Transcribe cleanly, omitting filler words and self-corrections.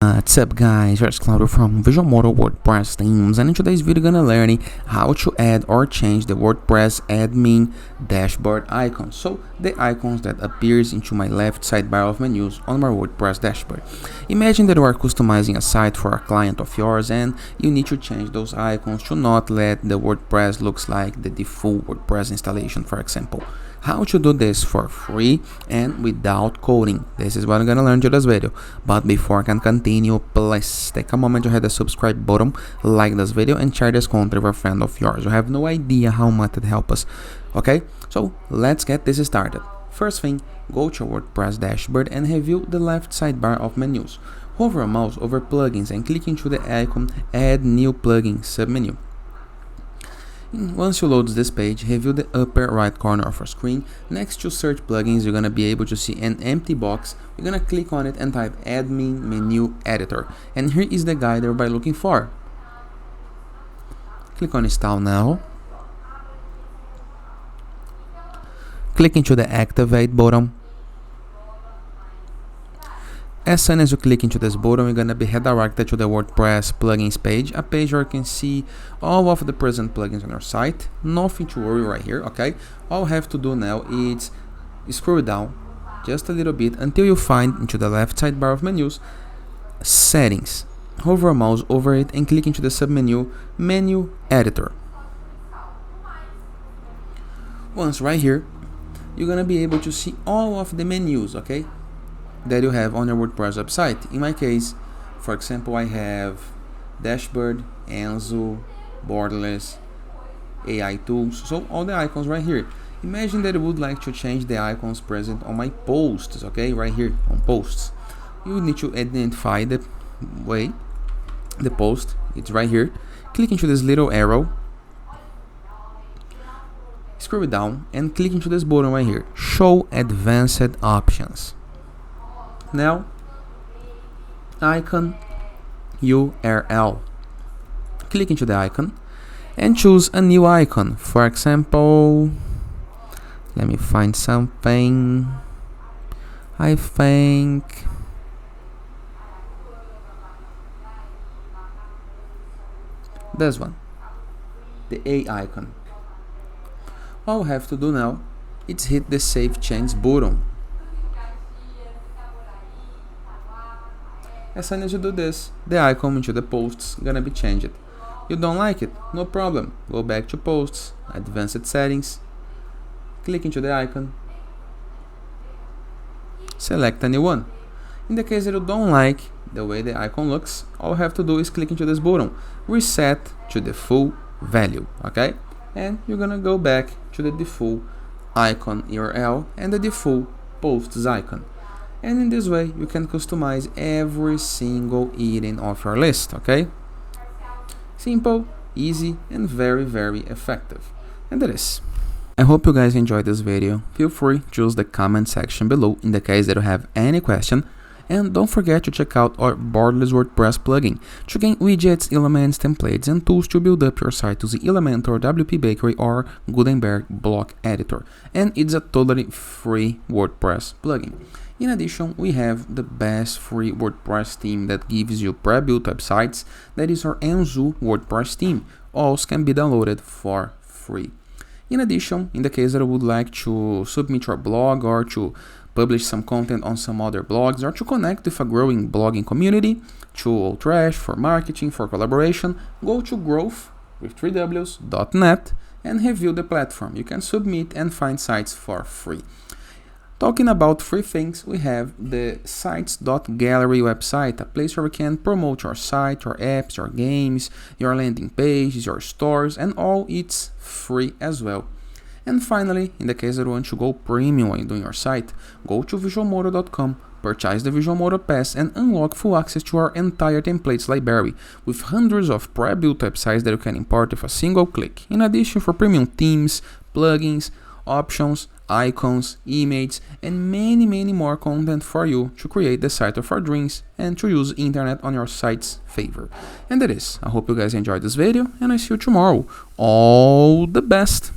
What's up guys, it's Claudio from Visual Modo WordPress themes, and in today's video gonna learning how to add or change the WordPress admin dashboard icons. So the icons that appears into my left sidebar of menus on my WordPress dashboard. Imagine that you are customizing a site for a client of yours and you need to change those icons to not let the WordPress looks like the default WordPress installation, for example. How to do this for free and without coding. This is what I'm gonna learn in this video. But before I can continue, please take a moment to hit the subscribe button, like this video, and share this content with a friend of yours. You have no idea how much it helps us. Okay, so let's get this started. First thing, go to your WordPress dashboard and review the left sidebar of menus. Hover a mouse over plugins and click into the icon Add New Plugin submenu. Once you load this page, review the upper right corner of your screen. Next to search plugins, you're gonna be able to see an empty box. You're gonna click on it and type admin menu editor, and here is the guide that we're looking for. Click on install now. Click into the activate button. As soon as you click into this button, you're gonna be redirected to the WordPress plugins page, a page where you can see all of the present plugins on your site. Nothing to worry right here, okay? All you have to do now is scroll down just a little bit until you find into the left sidebar of menus, settings. Hover a mouse over it and click into the submenu, menu editor. Once right here, you're gonna be able to see all of the menus, okay, that you have on your WordPress website. In my case, for example, I have dashboard, Enzo, borderless, AI tools, so all the icons right here. Imagine that you would like to change the icons present on my posts, okay, right here on posts. You need to identify the post, it's right here. Click into this little arrow, scroll down and click into this button right here, show advanced options. Now, icon URL. Click into the icon and choose a new icon. For example, let me find something. I think this one, the A icon. All we have to do now is hit the Save Change button. As soon as you do this, the icon into the posts gonna be changed. You don't like it? No problem. Go back to posts, advanced settings, click into the icon, select a new one. In the case that you don't like the way the icon looks, all you have to do is click into this button, reset to the full value, okay? And you're gonna go back to the default icon URL and the default posts icon. And in this way, you can customize every single item of your list, okay? Simple, easy, and very, very effective. And that is. I hope you guys enjoyed this video. Feel free to use the comment section below in the case that you have any question. And don't forget to check out our borderless WordPress plugin to gain widgets, elements, templates, and tools to build up your site using Elementor, WP Bakery, or Gutenberg block editor. And it's a totally free WordPress plugin. In addition, we have the best free WordPress theme that gives you pre-built websites. That is our Enzo WordPress theme. Also can be downloaded for free. In addition, in the case that you would like to submit your blog or to publish some content on some other blogs or to connect with a growing blogging community, to Trash, for marketing, for collaboration, go to growth with 3ws.net and review the platform. You can submit and find sites for free. Talking about free things, we have the sites.gallery website, a place where we can promote your site, your apps, your games, your landing pages, your stores, and all it's free as well. And finally, in the case that you want to go premium when doing your site, go to visualmodo.com, purchase the Visual Modo Pass, and unlock full access to our entire templates library with hundreds of pre-built websites that you can import with a single click. In addition, for premium themes, plugins, options, icons, images, and many more content for you to create the site of our dreams and to use internet on your site's favor. And that is. I hope you guys enjoyed this video, and I see you tomorrow. All the best!